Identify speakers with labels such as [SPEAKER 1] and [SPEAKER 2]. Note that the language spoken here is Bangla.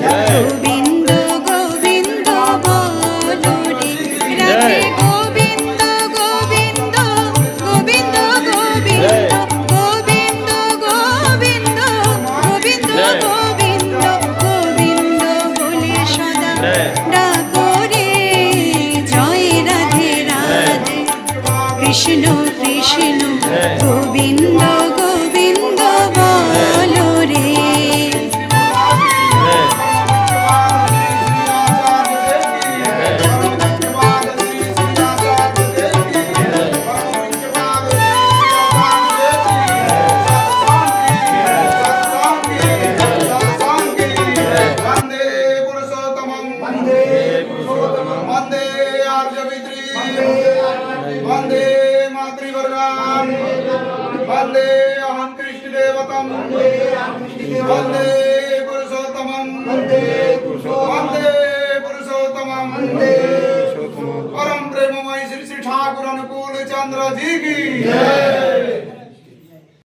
[SPEAKER 1] গোবিন্দ গোবিন্দ বলো রে রাধে গোবিন্দ গোবিন্দ গোবিন্দ গোবিন্দ গোবিন্দ গোবিন্দ গোবিন্দ গোবিন্দ বলে সদা ডাকো রে জয় রাধে রাধে কৃষ্ণ কৃষ্ণ গোবিন্দ গোবিন্দ বলো রে
[SPEAKER 2] वंदे आर्यविद्री वंदे मातृवर्गान् वंदे अहं कृष्णदेवतं वंदे पुरुषोत्तमं परम प्रेममय श्री श्री ठाकुर अनुकूल चंद्र जी की